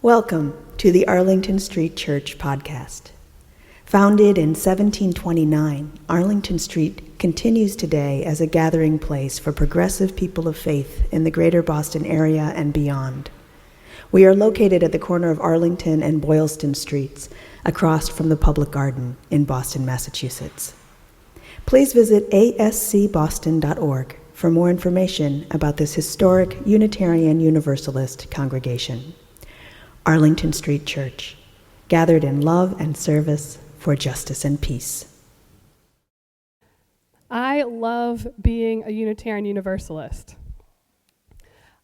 Welcome to the Arlington Street Church podcast. Founded in 1729, Arlington Street continues today as a gathering place for progressive people of faith in the greater Boston area and beyond. We are located at the corner of Arlington and Boylston Streets, across from the Public Garden in Boston, Massachusetts. Please visit ascboston.org for more information about this historic Unitarian Universalist congregation. Arlington Street Church, gathered in love and service for justice and peace. I love being a Unitarian Universalist.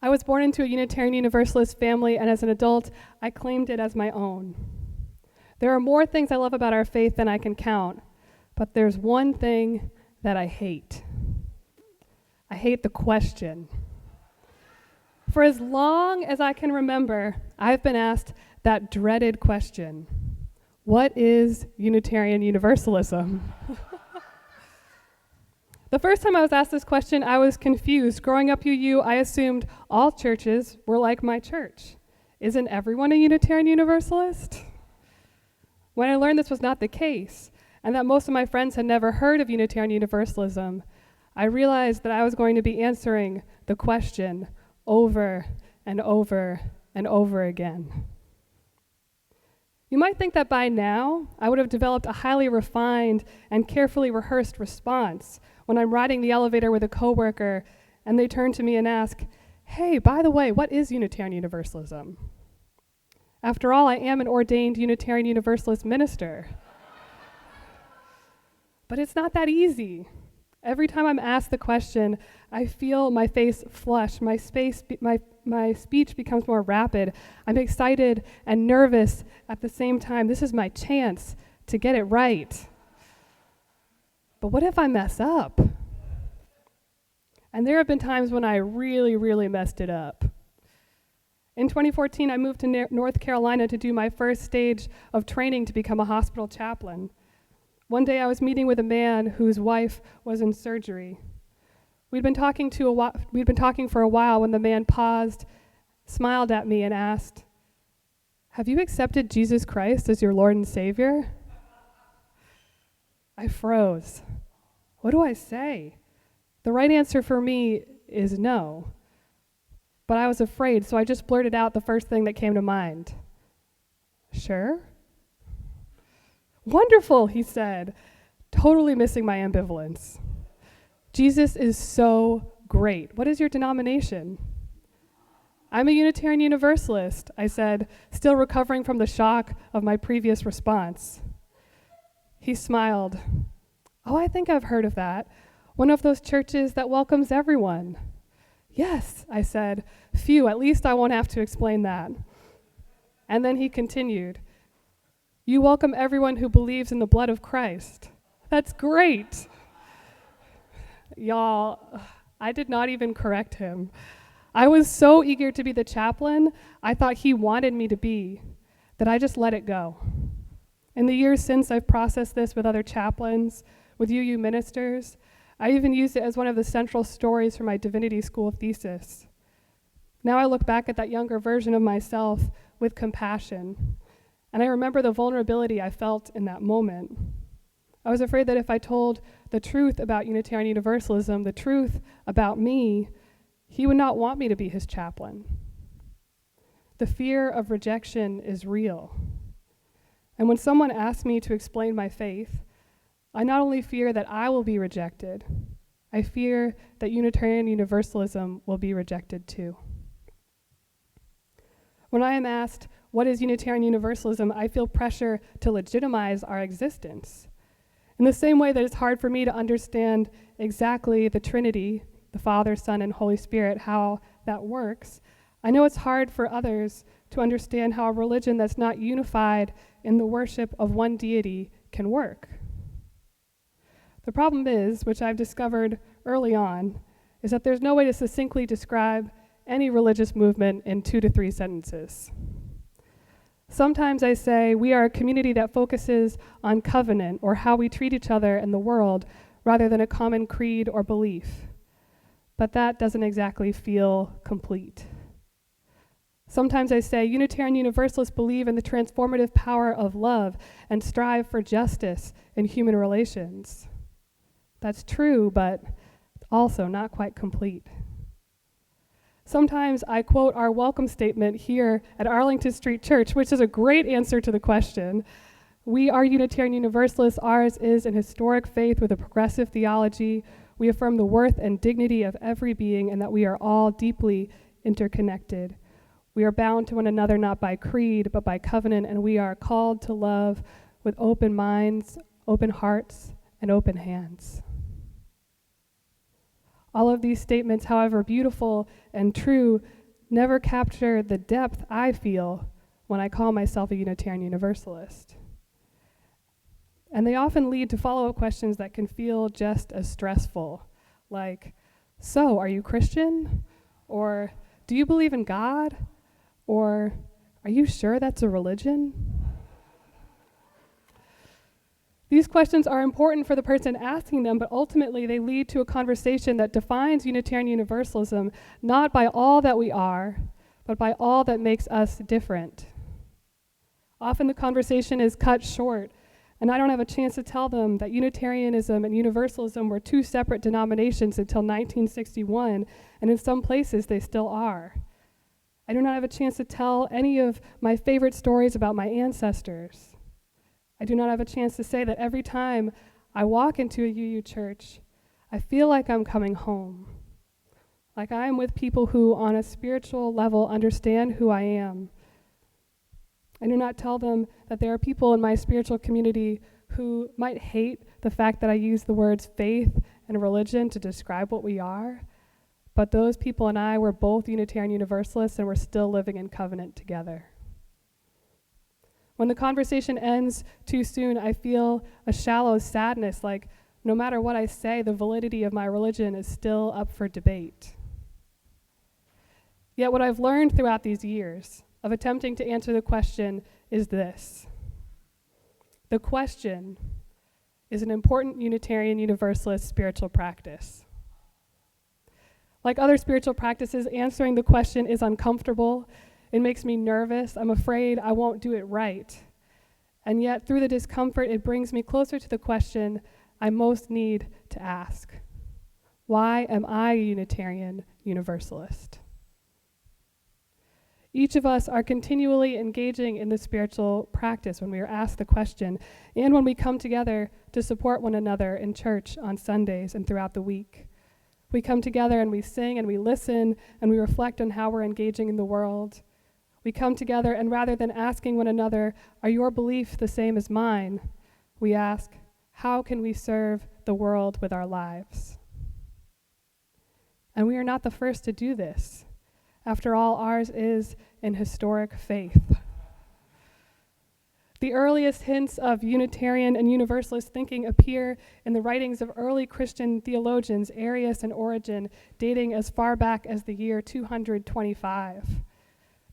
I was born into a Unitarian Universalist family, and as an adult, I claimed it as my own. There are more things I love about our faith than I can count, but there's one thing that I hate. I hate the question. For as long as I can remember, I've been asked that dreaded question: what is Unitarian Universalism? The first time I was asked this question, I was confused. Growing up UU, I assumed all churches were like my church. Isn't everyone a Unitarian Universalist? When I learned this was not the case, and that most of my friends had never heard of Unitarian Universalism, I realized that I was going to be answering the question over and over and over again. You might think that by now, I would have developed a highly refined and carefully rehearsed response when I'm riding the elevator with a coworker and they turn to me and ask, "Hey, by the way, what is Unitarian Universalism?" After all, I am an ordained Unitarian Universalist minister. But it's not that easy. Every time I'm asked the question, I feel my face flush, my speech becomes more rapid. I'm excited and nervous at the same time. This is my chance to get it right. But what if I mess up? And there have been times when I really messed it up. In 2014, I moved to North Carolina to do my first stage of training to become a hospital chaplain. One day I was meeting with a man whose wife was in surgery. We'd been talking for a while when the man paused, smiled at me, and asked, "Have you accepted Jesus Christ as your Lord and Savior?" I froze. What do I say? The right answer for me is no. But I was afraid, so I just blurted out the first thing that came to mind. "Sure?" "Wonderful," he said, totally missing my ambivalence. "Jesus is so great. What is your denomination?" "I'm a Unitarian Universalist," I said, still recovering from the shock of my previous response. He smiled. "Oh, I think I've heard of that. One of those churches that welcomes everyone." "Yes," I said. "Phew, at least I won't have to explain that." And then he continued, "You welcome everyone who believes in the blood of Christ." That's great. Y'all, I did not even correct him. I was so eager to be the chaplain I thought he wanted me to be that I just let it go. In the years since, I've processed this with other chaplains, with UU ministers. I even used it as one of the central stories for my divinity school thesis. Now I look back at that younger version of myself with compassion, and I remember the vulnerability I felt in that moment. I was afraid that if I told the truth about Unitarian Universalism, the truth about me, he would not want me to be his chaplain. The fear of rejection is real. And when someone asks me to explain my faith, I not only fear that I will be rejected, I fear that Unitarian Universalism will be rejected too. When I am asked, what is Unitarian Universalism, I feel pressure to legitimize our existence. In the same way that it's hard for me to understand exactly the Trinity, the Father, Son, and Holy Spirit, how that works, I know it's hard for others to understand how a religion that's not unified in the worship of one deity can work. The problem is, which I've discovered early on, is that there's no way to succinctly describe any religious movement in 2 to 3 sentences. Sometimes I say we are a community that focuses on covenant or how we treat each other in the world rather than a common creed or belief. But that doesn't exactly feel complete. Sometimes I say Unitarian Universalists believe in the transformative power of love and strive for justice in human relations. That's true, but also not quite complete. Sometimes I quote our welcome statement here at Arlington Street Church, which is a great answer to the question. We are Unitarian Universalists. Ours is an historic faith with a progressive theology. We affirm the worth and dignity of every being and that we are all deeply interconnected. We are bound to one another not by creed, but by covenant, and we are called to love with open minds, open hearts, and open hands. All of these statements, however beautiful and true, never capture the depth I feel when I call myself a Unitarian Universalist. And they often lead to follow-up questions that can feel just as stressful, like, so, are you Christian? Or, do you believe in God? Or, are you sure that's a religion? These questions are important for the person asking them, but ultimately they lead to a conversation that defines Unitarian Universalism not by all that we are, but by all that makes us different. Often the conversation is cut short, and I don't have a chance to tell them that Unitarianism and Universalism were two separate denominations until 1961, and in some places they still are. I do not have a chance to tell any of my favorite stories about my ancestors. I do not have a chance to say that every time I walk into a UU church, I feel like I'm coming home, like I am with people who, on a spiritual level, understand who I am. I do not tell them that there are people in my spiritual community who might hate the fact that I use the words faith and religion to describe what we are, but those people and I were both Unitarian Universalists and we're still living in covenant together. When the conversation ends too soon, I feel a shallow sadness, like no matter what I say, the validity of my religion is still up for debate. Yet what I've learned throughout these years of attempting to answer the question is this. The question is an important Unitarian Universalist spiritual practice. Like other spiritual practices, answering the question is uncomfortable. It makes me nervous. I'm afraid I won't do it right. And yet, through the discomfort, it brings me closer to the question I most need to ask. Why am I a Unitarian Universalist? Each of us are continually engaging in the spiritual practice when we are asked the question, and when we come together to support one another in church on Sundays and throughout the week. We come together and we sing and we listen and we reflect on how we're engaging in the world. We come together and rather than asking one another, are your beliefs the same as mine? We ask, how can we serve the world with our lives? And we are not the first to do this. After all, ours is an historic faith. The earliest hints of Unitarian and Universalist thinking appear in the writings of early Christian theologians, Arius and Origen, dating as far back as the year 225.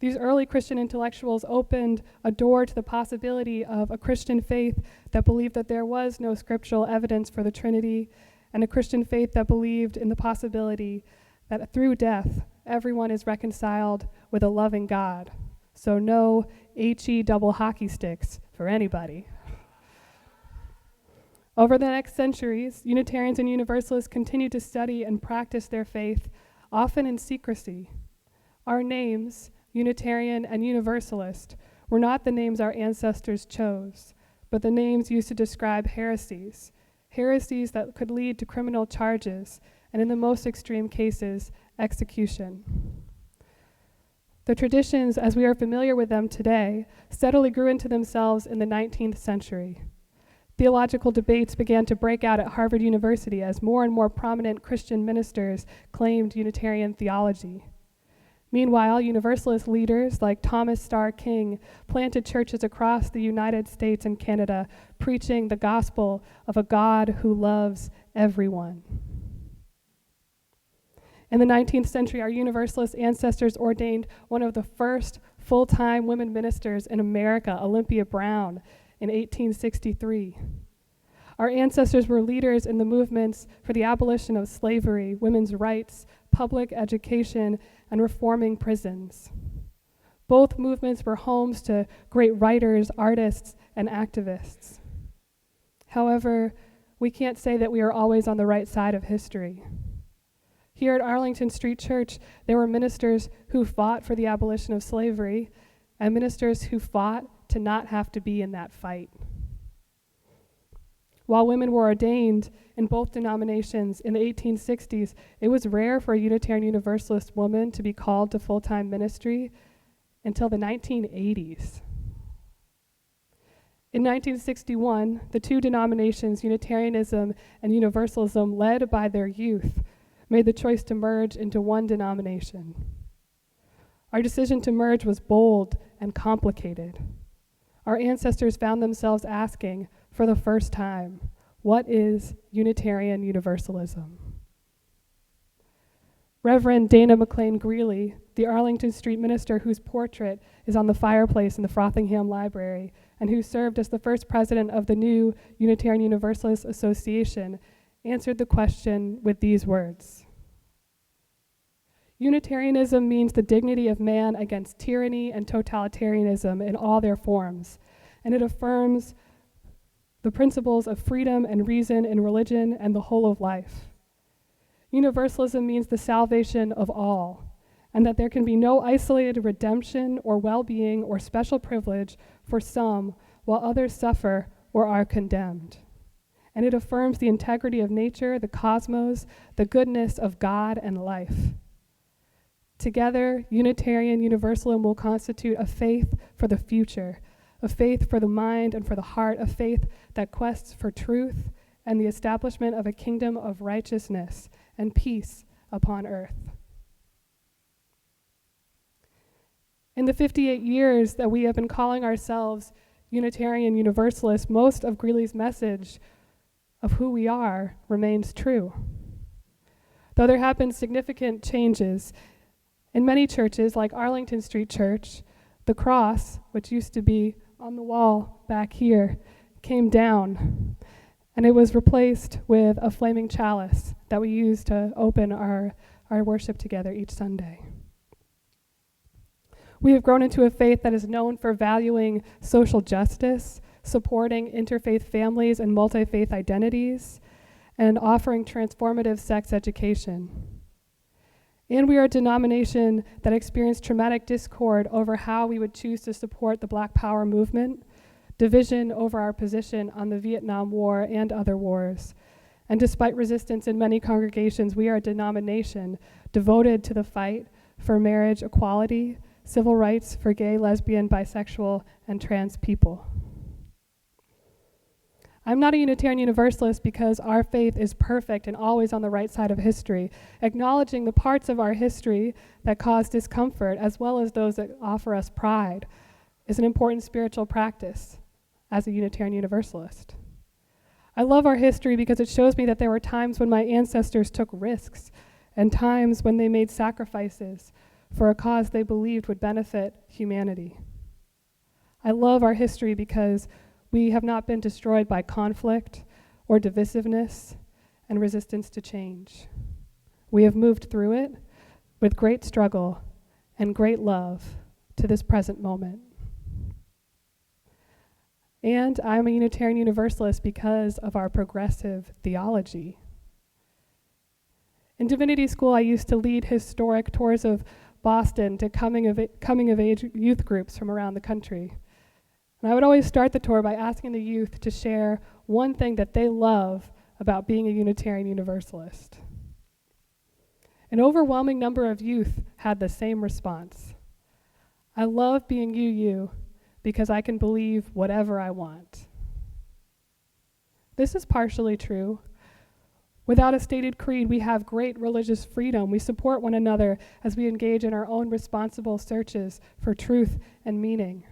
These early Christian intellectuals opened a door to the possibility of a Christian faith that believed that there was no scriptural evidence for the Trinity, and a Christian faith that believed in the possibility that through death, everyone is reconciled with a loving God. So no HE double hockey sticks for anybody. Over the next centuries, Unitarians and Universalists continued to study and practice their faith, often in secrecy. Our names, Unitarian and Universalist, were not the names our ancestors chose, but the names used to describe heresies that could lead to criminal charges, and in the most extreme cases, execution. The traditions, as we are familiar with them today, steadily grew into themselves in the 19th century. Theological debates began to break out at Harvard University as more and more prominent Christian ministers claimed Unitarian theology. Meanwhile, Universalist leaders like Thomas Starr King planted churches across the United States and Canada, preaching the gospel of a God who loves everyone. In the 19th century, our Universalist ancestors ordained one of the first full-time women ministers in America, Olympia Brown, in 1863. Our ancestors were leaders in the movements for the abolition of slavery, women's rights, public education, and reforming prisons. Both movements were homes to great writers, artists, and activists. However, we can't say that we are always on the right side of history. Here at Arlington Street Church, there were ministers who fought for the abolition of slavery and ministers who fought to not have to be in that fight. While women were ordained in both denominations in the 1860s, it was rare for a Unitarian Universalist woman to be called to full-time ministry until the 1980s. In 1961, the two denominations, Unitarianism and Universalism, led by their youth, made the choice to merge into one denomination. Our decision to merge was bold and complicated. Our ancestors found themselves asking, for the first time, what is Unitarian Universalism? Reverend Dana McLean Greeley, the Arlington Street minister whose portrait is on the fireplace in the Frothingham Library, and who served as the first president of the new Unitarian Universalist Association, answered the question with these words: Unitarianism means the dignity of man against tyranny and totalitarianism in all their forms, and it affirms the principles of freedom and reason in religion and the whole of life. Universalism means the salvation of all, and that there can be no isolated redemption or well-being or special privilege for some while others suffer or are condemned. And it affirms the integrity of nature, the cosmos, the goodness of God and life. Together, Unitarian Universalism will constitute a faith for the future, a faith for the mind and for the heart, a faith that quests for truth and the establishment of a kingdom of righteousness and peace upon earth. In the 58 years that we have been calling ourselves Unitarian Universalists, most of Greeley's message of who we are remains true. Though there have been significant changes, in many churches, like Arlington Street Church, the cross, which used to be on the wall back here, came down, and it was replaced with a flaming chalice that we use to open our worship together each Sunday. We have grown into a faith that is known for valuing social justice, supporting interfaith families and multi-faith identities, and offering transformative sex education. And we are a denomination that experienced traumatic discord over how we would choose to support the Black Power movement, division over our position on the Vietnam War and other wars. And despite resistance in many congregations, we are a denomination devoted to the fight for marriage equality, civil rights for gay, lesbian, bisexual, and trans people. I'm not a Unitarian Universalist because our faith is perfect and always on the right side of history. Acknowledging the parts of our history that cause discomfort, as well as those that offer us pride, is an important spiritual practice as a Unitarian Universalist. I love our history because it shows me that there were times when my ancestors took risks and times when they made sacrifices for a cause they believed would benefit humanity. I love our history because we have not been destroyed by conflict or divisiveness and resistance to change. We have moved through it with great struggle and great love to this present moment. And I'm a Unitarian Universalist because of our progressive theology. In divinity school, I used to lead historic tours of Boston to coming of age youth groups from around the country. And I would always start the tour by asking the youth to share one thing that they love about being a Unitarian Universalist. An overwhelming number of youth had the same response. I love being UU because I can believe whatever I want. This is partially true. Without a stated creed, we have great religious freedom. We support one another as we engage in our own responsible searches for truth and meaning.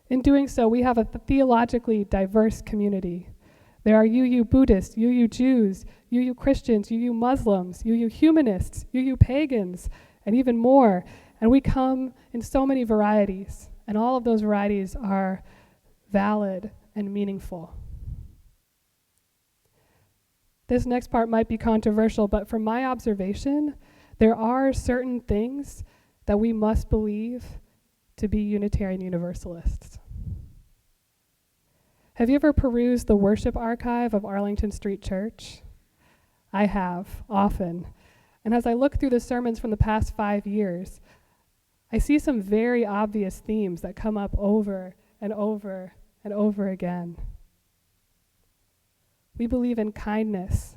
In doing so, we have a theologically diverse community. There are UU Buddhists, UU Jews, UU Christians, UU Muslims, UU humanists, UU pagans, and even more. And we come in so many varieties, and all of those varieties are valid and meaningful. This next part might be controversial, but from my observation, there are certain things that we must believe to be Unitarian Universalists. Have you ever perused the worship archive of Arlington Street Church? I have, often. And as I look through the sermons from the past 5 years, I see some very obvious themes that come up over and over and over again. We believe in kindness,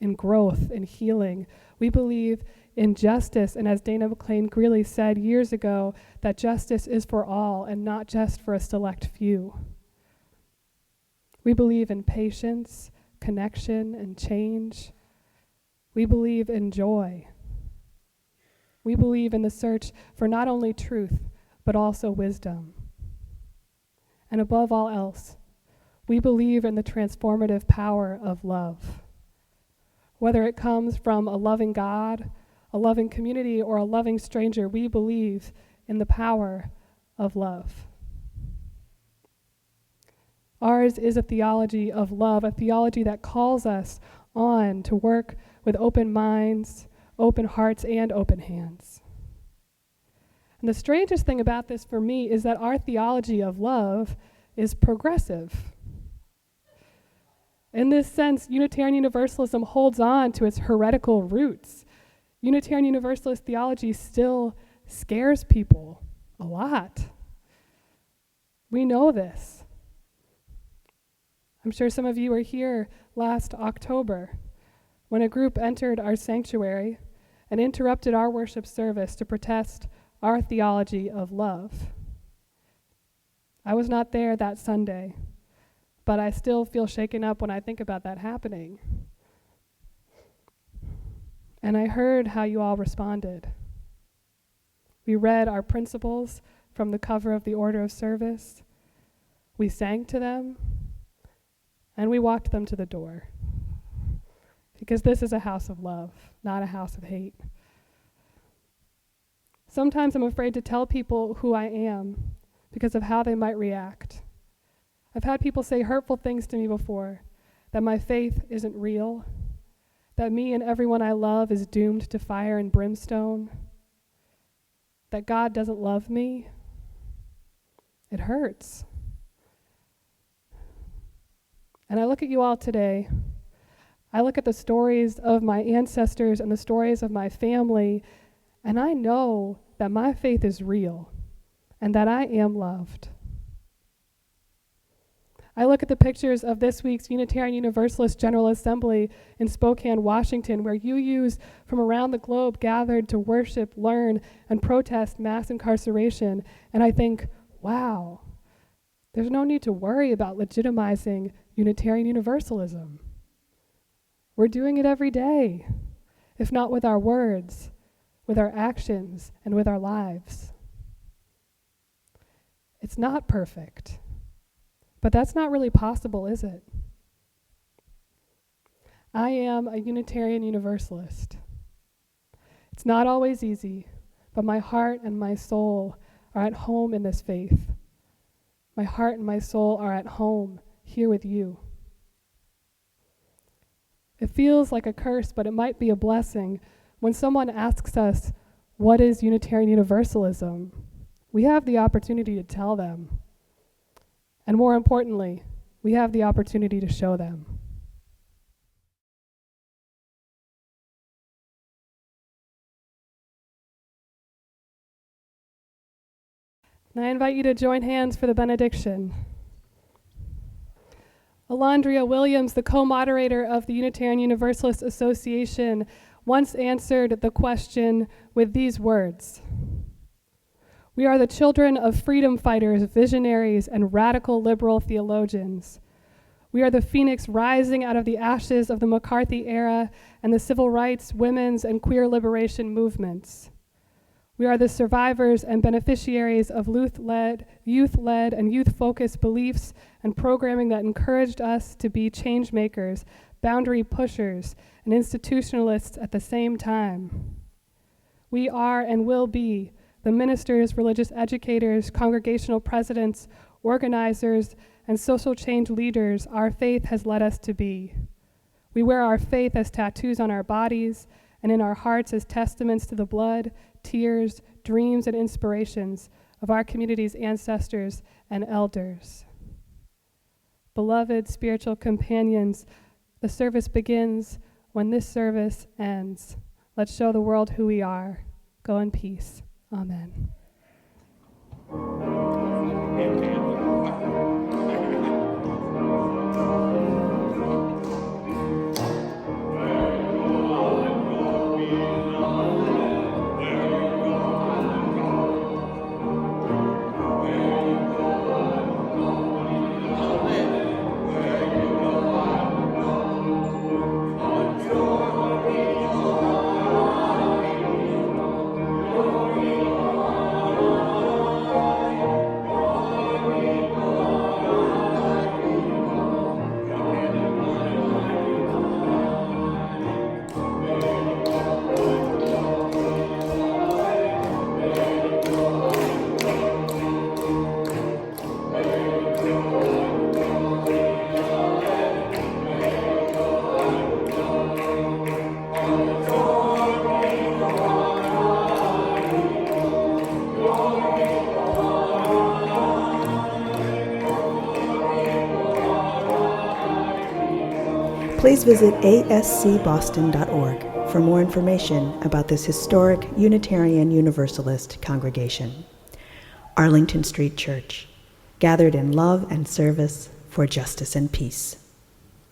in growth, in healing. We believe in justice, and as Dana McLean Greeley said years ago, that justice is for all and not just for a select few. We believe in patience, connection, and change. We believe in joy. We believe in the search for not only truth, but also wisdom. And above all else, we believe in the transformative power of love. Whether it comes from a loving God, a loving community, or a loving stranger, we believe in the power of love. Ours is a theology of love, a theology that calls us on to work with open minds, open hearts, and open hands. And the strangest thing about this for me is that our theology of love is progressive. In this sense, Unitarian Universalism holds on to its heretical roots. Unitarian Universalist theology still scares people a lot. We know this. I'm sure some of you were here last October when a group entered our sanctuary and interrupted our worship service to protest our theology of love. I was not there that Sunday, but I still feel shaken up when I think about that happening. And I heard how you all responded. We read our principles from the cover of the order of service. We sang to them, and we walked them to the door. Because this is a house of love, not a house of hate. Sometimes I'm afraid to tell people who I am because of how they might react. I've had people say hurtful things to me before, that my faith isn't real, that me and everyone I love is doomed to fire and brimstone, that God doesn't love me. It hurts. And I look at you all today. I look at the stories of my ancestors and the stories of my family, and I know that my faith is real and that I am loved. I look at the pictures of this week's Unitarian Universalist General Assembly in Spokane, Washington, where UUs from around the globe gathered to worship, learn, and protest mass incarceration, and I think, wow, there's no need to worry about legitimizing Unitarian Universalism. We're doing it every day, if not with our words, with our actions, and with our lives. It's not perfect, but that's not really possible, is it? I am a Unitarian Universalist. It's not always easy, but my heart and my soul are at home in this faith. My heart and my soul are at home here with you. It feels like a curse, but it might be a blessing. When someone asks us, what is Unitarian Universalism? We have the opportunity to tell them. And more importantly, we have the opportunity to show them. And I invite you to join hands for the benediction. Alondria Williams, the co-moderator of the Unitarian Universalist Association, once answered the question with these words: "We are the children of freedom fighters, visionaries, and radical liberal theologians. We are the phoenix rising out of the ashes of the McCarthy era and the civil rights, women's, and queer liberation movements. We are the survivors and beneficiaries of youth-led, and youth-focused beliefs and programming that encouraged us to be change makers, boundary pushers, and institutionalists at the same time. We are and will be the ministers, religious educators, congregational presidents, organizers, and social change leaders our faith has led us to be. We wear our faith as tattoos on our bodies and in our hearts as testaments to the blood, tears, dreams, and inspirations of our community's ancestors and elders. Beloved spiritual companions, the service begins when this service ends. Let's show the world who we are. Go in peace. Amen. Please visit ascboston.org for more information about this historic Unitarian Universalist congregation. Arlington Street Church, gathered in love and service for justice and peace.